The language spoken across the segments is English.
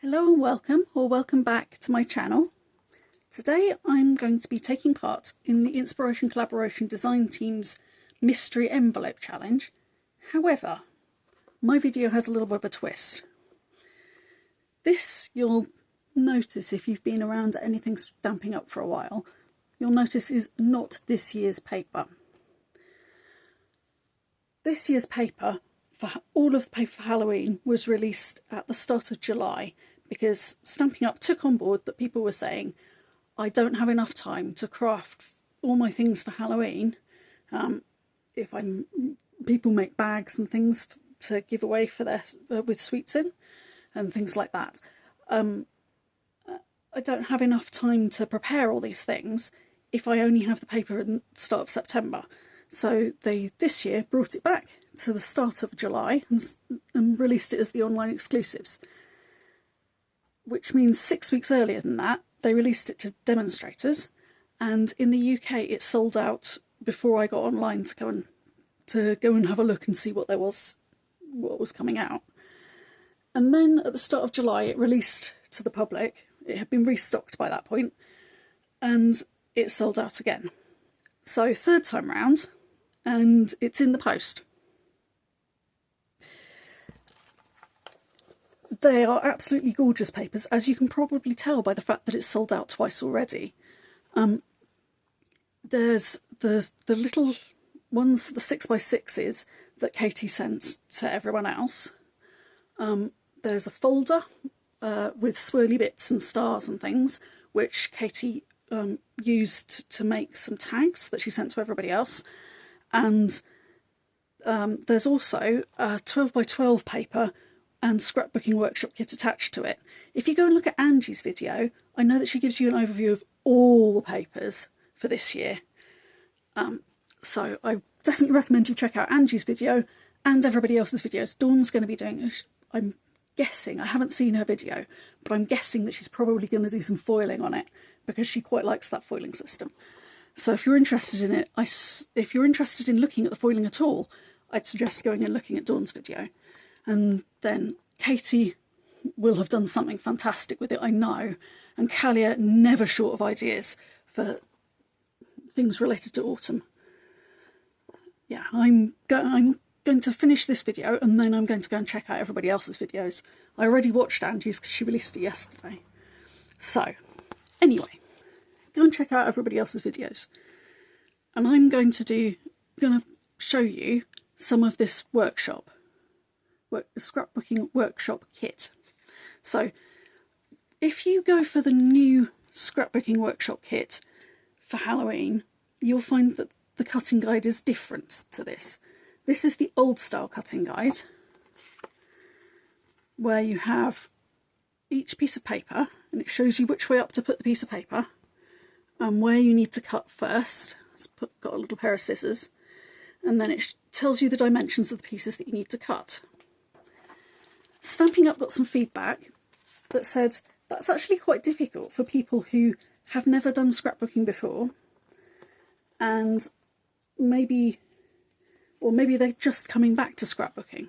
Hello and welcome, or welcome back to my channel. Today I'm going to be taking part in the Inspiration Collaboration Design Team's Mystery Envelope Challenge. However, my video has a little bit of a twist. This, you'll notice if you've been around anything Stampin' Up for a while, you'll notice is not this year's paper. This year's paper, for all of the paper for Halloween, was released at the start of July because Stampin' Up took on board that people were saying, I don't have enough time to craft all my things for Halloween. People make bags and things to give away for their with sweets in and things like that. I don't have enough time to prepare all these things if I only have the paper at the start of September. So they this year brought it back to the start of July and released it as the online exclusives, which means 6 weeks earlier than that they released it to demonstrators, and in the UK it sold out before I got online to go and have a look and see what was coming out. And then at the start of July it released to the public. It had been restocked by that point and it sold out again. So third time round, and it's in the post. They are absolutely gorgeous papers, as you can probably tell by the fact that it's sold out twice already. There's the little ones, the 6x6s that Katie sent to everyone else. There's a folder with swirly bits and stars and things, which Katie used to make some tags that she sent to everybody else. And there's also a 12x12 paper and scrapbooking workshop kit attached to it. If you go and look at Angie's video, I know that she gives you an overview of all the papers for this year. So I definitely recommend you check out Angie's video and everybody else's videos. Dawn's going to be doing, I'm guessing, I haven't seen her video, but I'm guessing that she's probably going to do some foiling on it because she quite likes that foiling system. So if you're interested in it, if you're interested in looking at the foiling at all, I'd suggest going and looking at Dawn's video. And then Katie will have done something fantastic with it, I know. And Kalia, never short of ideas for things related to autumn. Yeah, I'm going to finish this video and then I'm going to go and check out everybody else's videos. I already watched Angie's because she released it yesterday. So, anyway, go and check out everybody else's videos. And I'm going to show you some of this scrapbooking workshop kit. So if you go for the new scrapbooking workshop kit for Halloween, you'll find that the cutting guide is different to this. This is the old style cutting guide, where you have each piece of paper and it shows you which way up to put the piece of paper and where you need to cut first. It's got a little pair of scissors, and then it tells you the dimensions of the pieces that you need to cut. Stampin' Up got some feedback that said that's actually quite difficult for people who have never done scrapbooking before, and maybe they're just coming back to scrapbooking.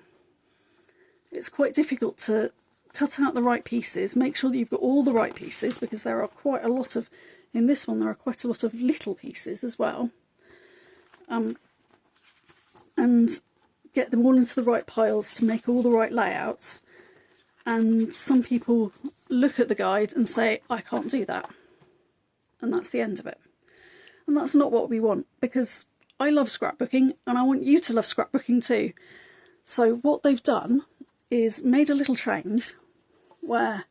It's quite difficult to cut out the right pieces, make sure that you've got all the right pieces, because there are quite a lot of, in this one there are quite a lot of little pieces as well, and get them all into the right piles to make all the right layouts. And some people look at the guide and say, I can't do that. And that's the end of it. And that's not what we want, because I love scrapbooking and I want you to love scrapbooking too. So what they've done is made a little change where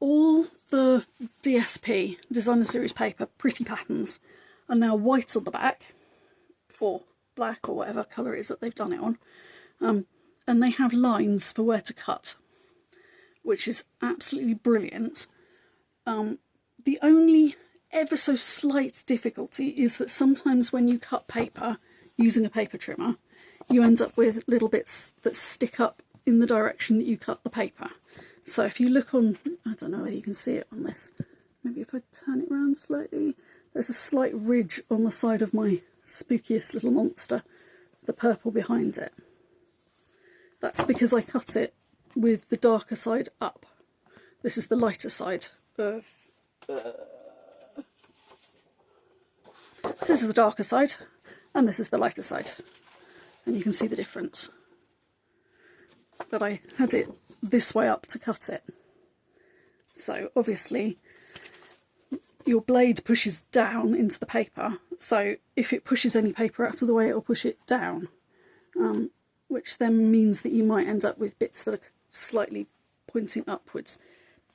all the DSP, Designer Series paper, pretty patterns, are now white on the back, or black, or whatever colour it is that they've done it on. And they have lines for where to cut, which is absolutely brilliant. The only ever so slight difficulty is that sometimes when you cut paper using a paper trimmer, you end up with little bits that stick up in the direction that you cut the paper. So if you look on, I don't know whether you can see it on this, maybe if I turn it around slightly, there's a slight ridge on the side of my spookiest little monster, the purple behind it. That's because I cut it with the darker side up. This is the lighter side of... this is the darker side, and this is the lighter side. And you can see the difference. But I had it this way up to cut it. So obviously your blade pushes down into the paper, so if it pushes any paper out of the way, it'll push it down, which then means that you might end up with bits that are slightly pointing upwards.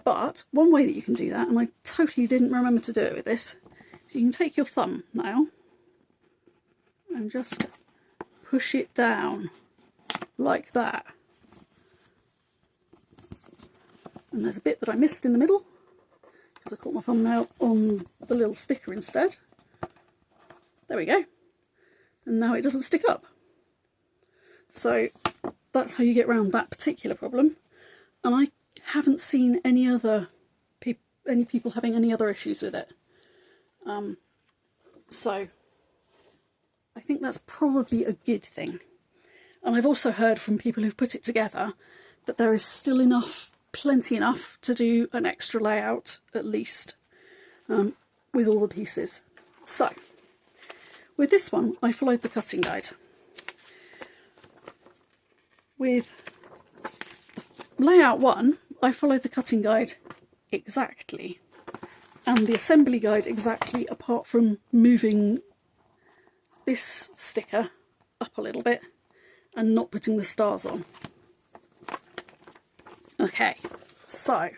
But one way that you can do that, and I totally didn't remember to do it with this, is you can take your thumb now and just push it down like that. And there's a bit that I missed in the middle because I caught my thumbnail on the little sticker instead. There we go. And now it doesn't stick up. So that's how you get around that particular problem. And I haven't seen any people having any other issues with it. So I think that's probably a good thing. And I've also heard from people who've put it together that there is still plenty enough to do an extra layout at least with all the pieces. So with this one, I followed the cutting guide. With layout 1, I followed the cutting guide exactly, and the assembly guide exactly, apart from moving this sticker up a little bit and not putting the stars on. Okay, so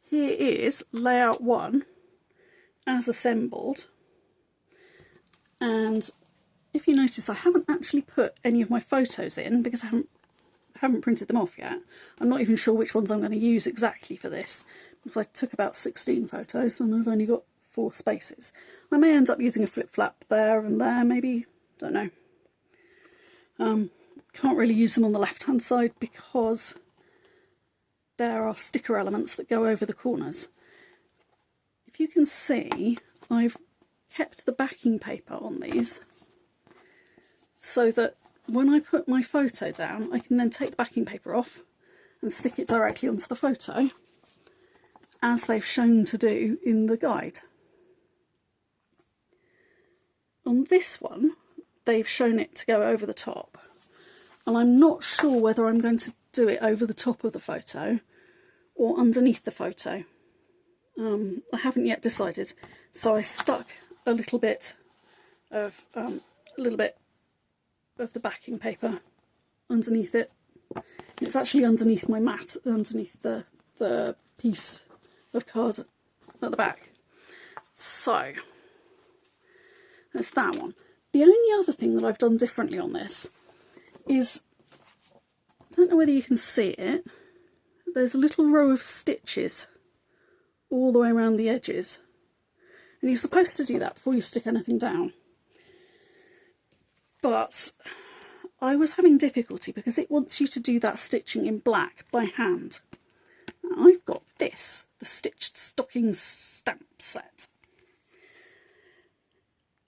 here is layout 1 as assembled, and if you notice, I haven't actually put any of my photos in because I haven't printed them off yet. I'm not even sure which ones I'm going to use exactly for this because I took about 16 photos and I've only got 4 spaces. I may end up using a flip-flap there and there, maybe, don't know. Can't really use them on the left-hand side because there are sticker elements that go over the corners. If you can see, I've kept the backing paper on these so that when I put my photo down, I can then take the backing paper off and stick it directly onto the photo, as they've shown to do in the guide. On this one, they've shown it to go over the top, and I'm not sure whether I'm going to do it over the top of the photo or underneath the photo. I haven't yet decided, so I stuck a little bit of the backing paper underneath it. It's actually underneath my mat, underneath the piece of card at the back. So that's that one. The only other thing that I've done differently on this is, I don't know whether you can see it, there's a little row of stitches all the way around the edges, and you're supposed to do that before you stick anything down. But I was having difficulty because it wants you to do that stitching in black by hand. Now, I've got this, the Stitched Stocking Stamp Set.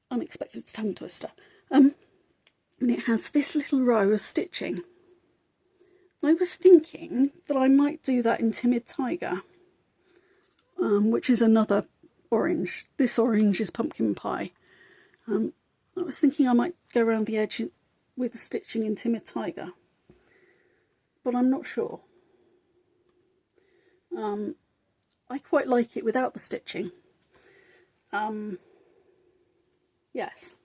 Unexpected tongue twister. And it has this little row of stitching. I was thinking that I might do that in Timid Tiger, which is another orange. This orange is Pumpkin Pie. I was thinking I might go around the edge with the stitching in Timid Tiger, but I'm not sure. I quite like it without the stitching. Yes.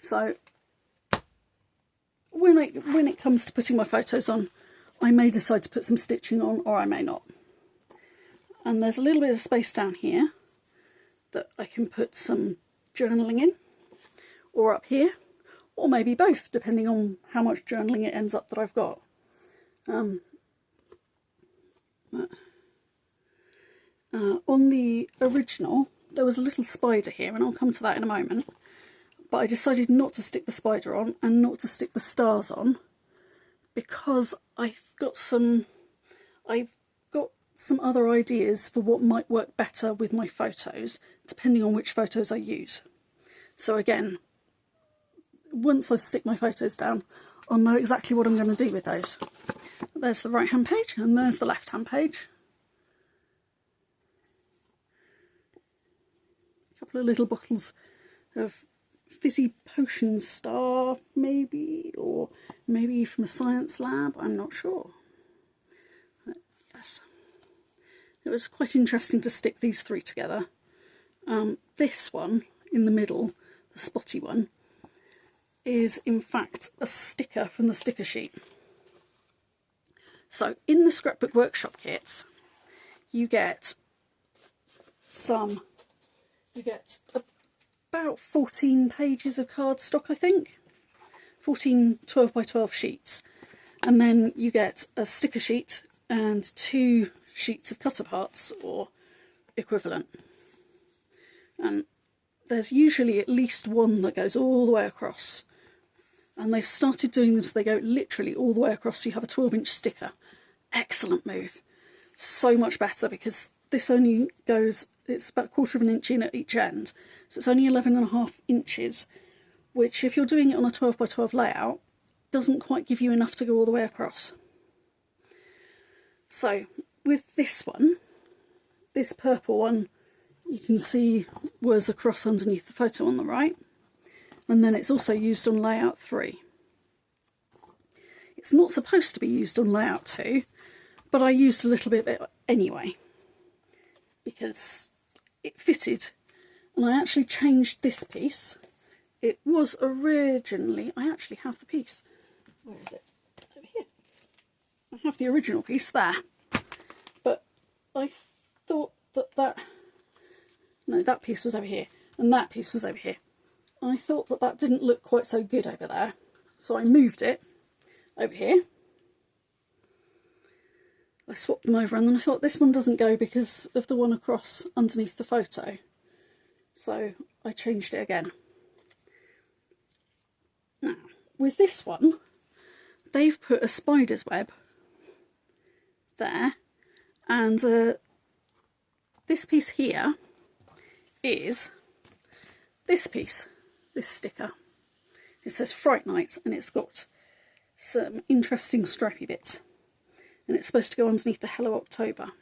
So when it comes to putting my photos on, I may decide to put some stitching on, or I may not. And there's a little bit of space down here that I can put some journaling in, or up here, or maybe both, depending on how much journaling it ends up that I've got. On the original, there was a little spider here, and I'll come to that in a moment, but I decided not to stick the spider on and not to stick the stars on because I've got some other ideas for what might work better with my photos, depending on which photos I use. So again, once I stick my photos down, I'll know exactly what I'm going to do with those. There's the right hand page and there's the left hand page. A couple of little bottles of fizzy potion star, maybe, or maybe from a science lab, I'm not sure. But yes, it was quite interesting to stick these three together. This one in the middle, the spotty one, is in fact a sticker from the sticker sheet. So in the Scrapbook Workshop kits, you get about 14 pages of cardstock, I think. 14 12 by 12 sheets. And then you get a sticker sheet and 2 sheets of cut aparts or equivalent. And there's usually at least one that goes all the way across. And they've started doing them so they go literally all the way across, so you have a 12-inch sticker. Excellent move. So much better, because this only goes, it's about 1/4 of an inch in at each end. So it's only 11.5 inches, which if you're doing it on a 12 by 12 layout, doesn't quite give you enough to go all the way across. So with this one, this purple one, you can see was across underneath the photo on the right. And then it's also used on layout 3. It's not supposed to be used on layout 2, but I used a little bit of it anyway, because it fitted. And I actually changed this piece. It was originally, I actually have the piece. Where is it? Over here. I have the original piece there. But I thought no, that piece was over here, and that piece was over here. I thought that didn't look quite so good over there, so I moved it over here. I swapped them over, and then I thought this one doesn't go because of the one across underneath the photo, so I changed it again. Now, with this one, they've put a spider's web there, and this piece here is this piece. This sticker. It says Fright Night, and it's got some interesting stripy bits, and it's supposed to go underneath the Hello October.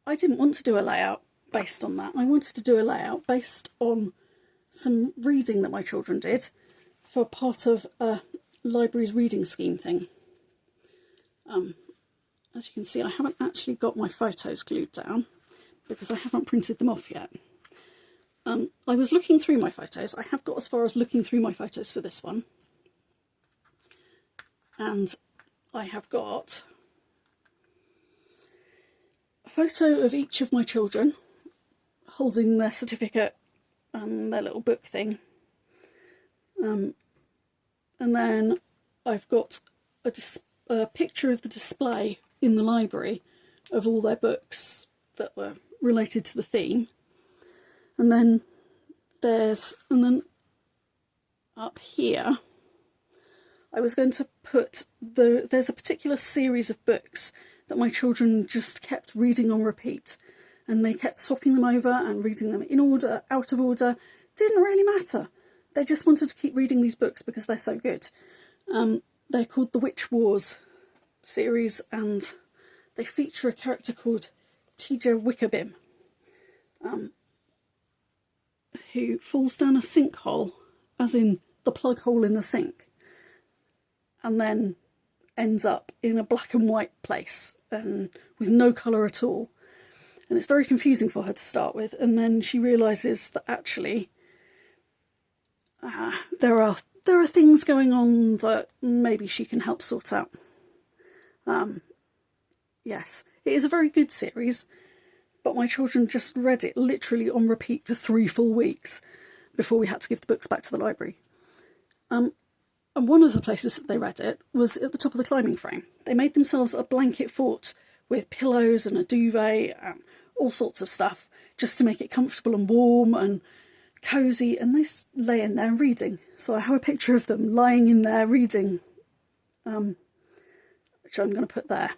I didn't want to do a layout based on that. I wanted to do a layout based on some reading that my children did for part of a library's reading scheme thing. As you can see, I haven't actually got my photos glued down because I haven't printed them off yet. I was looking through my photos. I have got as far as looking through my photos for this one. And I have got a photo of each of my children holding their certificate and their little book thing. And then I've got a picture of the display in the library of all their books that were related to the theme. And then up here, I was going to put there's a particular series of books that my children just kept reading on repeat, and they kept swapping them over and reading them in order, out of order. Didn't really matter. They just wanted to keep reading these books because they're so good. They're called the Witch Wars series, and they feature a character called Teacher Wickerbim, who falls down a sinkhole, as in the plug hole in the sink, and then ends up in a black and white place and with no colour at all. And it's very confusing for her to start with, and then she realises that actually there are things going on that maybe she can help sort out. Yes, it is a very good series, but my children just read it literally on repeat for 3 full weeks before we had to give the books back to the library. And one of the places that they read it was at the top of the climbing frame. They made themselves a blanket fort with pillows and a duvet and all sorts of stuff just to make it comfortable and warm and cosy, and they lay in there reading. So I have a picture of them lying in there reading, which I'm going to put there.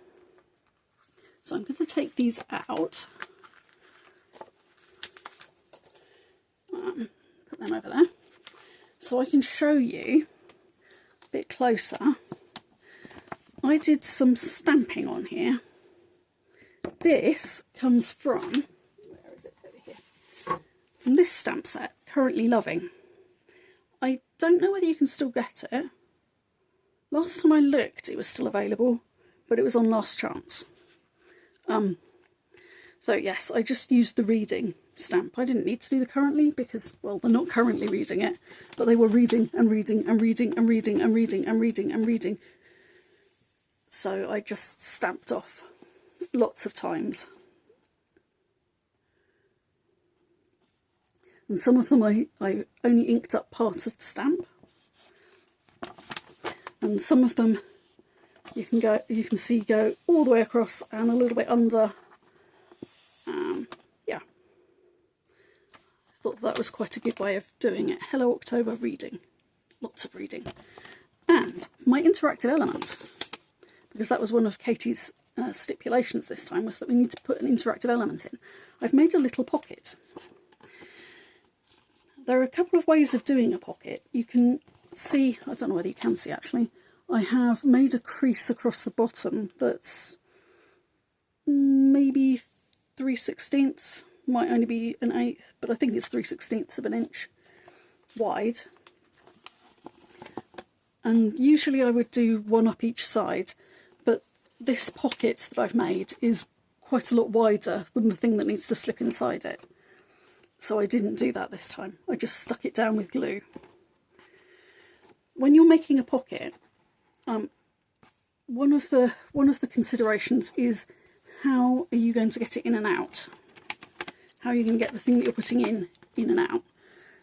So I'm going to take these out. and over there, so I can show you a bit closer. I did some stamping on here. This comes from, where is it, over here, from this stamp set, Currently Loving. I don't know whether you can still get it. Last time I looked it was still available, but it was on last chance. So yes, I just used the reading stamp. I didn't need to do the currently because, well, they're not currently reading it, but they were reading and reading and reading and reading and reading and reading and reading. So I just stamped off lots of times. And some of them I only inked up part of the stamp. And some of them you can see go all the way across and a little bit under. Yeah. I thought that was quite a good way of doing it. Hello October, reading. Lots of reading. And my interactive element, because that was one of Katie's stipulations this time, was that we need to put an interactive element in. I've made a little pocket. There are a couple of ways of doing a pocket. You can see, I don't know whether you can see actually, I have made a crease across the bottom that's maybe 3/16, might only be an eighth, but I think it's 3/16 of an inch wide. And usually I would do one up each side, but this pocket that I've made is quite a lot wider than the thing that needs to slip inside it. So I didn't do that this time. I just stuck it down with glue. When you're making a pocket, one of the considerations is how are you going to get it in and out? How are you going to get the thing that you're putting in and out?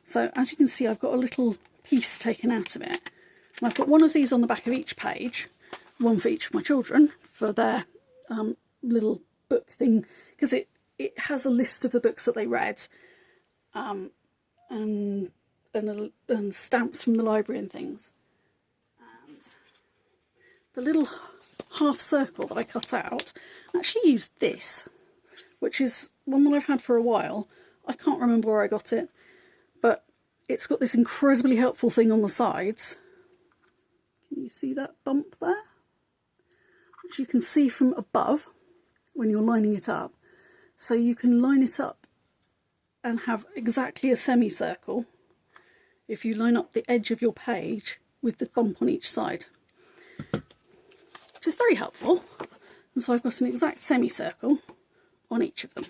So as you can see, I've got a little piece taken out of it. And I've got one of these on the back of each page, one for each of my children, for their little book thing, because it has a list of the books that they read, and stamps from the library and things. And the little half circle that I cut out, I actually used this, which is one that I've had for a while. I can't remember where I got it, but it's got this incredibly helpful thing on the sides. Can you see that bump there? Which you can see from above when you're lining it up. So you can line it up and have exactly a semicircle if you line up the edge of your page with the bump on each side, which is very helpful. And so I've got an exact semicircle on each of them.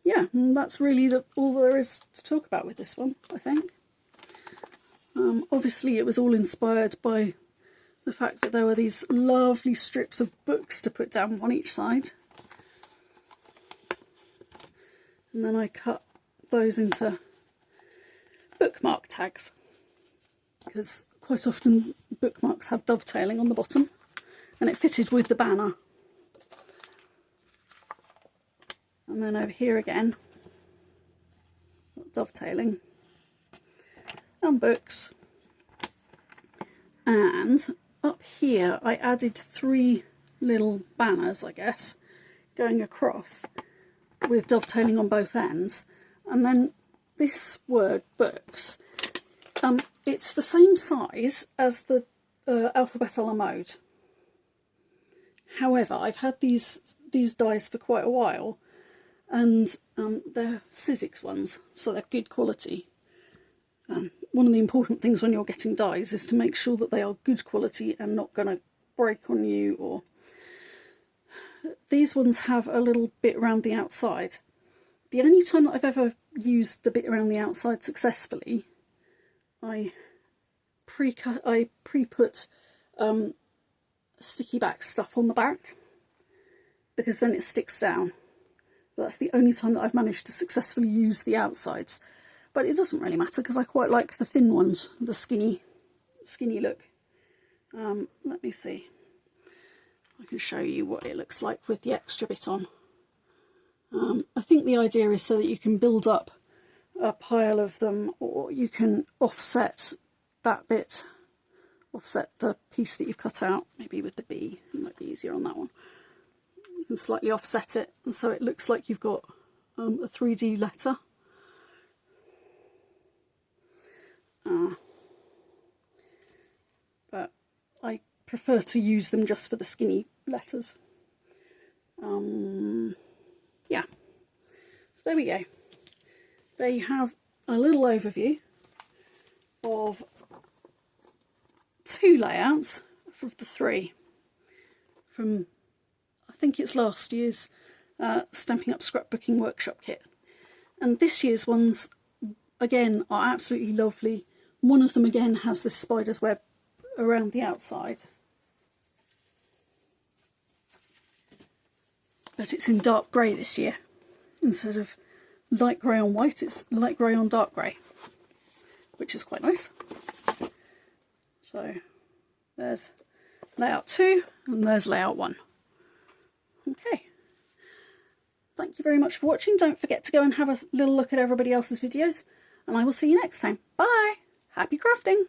Yeah, and that's really all there is to talk about with this one, I think. Obviously it was all inspired by the fact that there were these lovely strips of books to put down on each side. And then I cut those into bookmark tags, because quite often bookmarks have dovetailing on the bottom, and it fitted with the banner. And then over here again, got dovetailing and books. And up here I added 3 little banners, I guess, going across with dovetailing on both ends. And then this word books, it's the same size as the alphabet a la mode. However, I've had these dies for quite a while, and they're Sizzix ones, so they're good quality. One of the important things when you're getting dies is to make sure that they are good quality and not going to break on you. Or these ones have a little bit around the outside. The only time that I've ever used the bit around the outside successfully, I pre-put sticky back stuff on the back, because then it sticks down. That's the only time that I've managed to successfully use the outsides. But it doesn't really matter, because I quite like the thin ones, the skinny look. Let me see. I can show you what it looks like with the extra bit on. I think the idea is so that you can build up a pile of them, or you can offset that bit, offset the piece that you've cut out, maybe with the B. It might be easier on that one. You can slightly offset it, and so it looks like you've got a 3D letter. But I prefer to use them just for the skinny letters. Yeah, so there we go. There you have a little overview of 2 layouts of the 3 from, I think it's last year's Stampin' Up Scrapbooking Workshop Kit. And this year's ones, again, are absolutely lovely. One of them, again, has this spider's web around the outside. But it's in dark grey this year. Instead of light grey on white, it's light grey on dark grey, which is quite nice. So there's layout 2 and there's layout 1. Okay. Thank you very much for watching. Don't forget to go and have a little look at everybody else's videos, and I will see you next time. Bye! Happy crafting!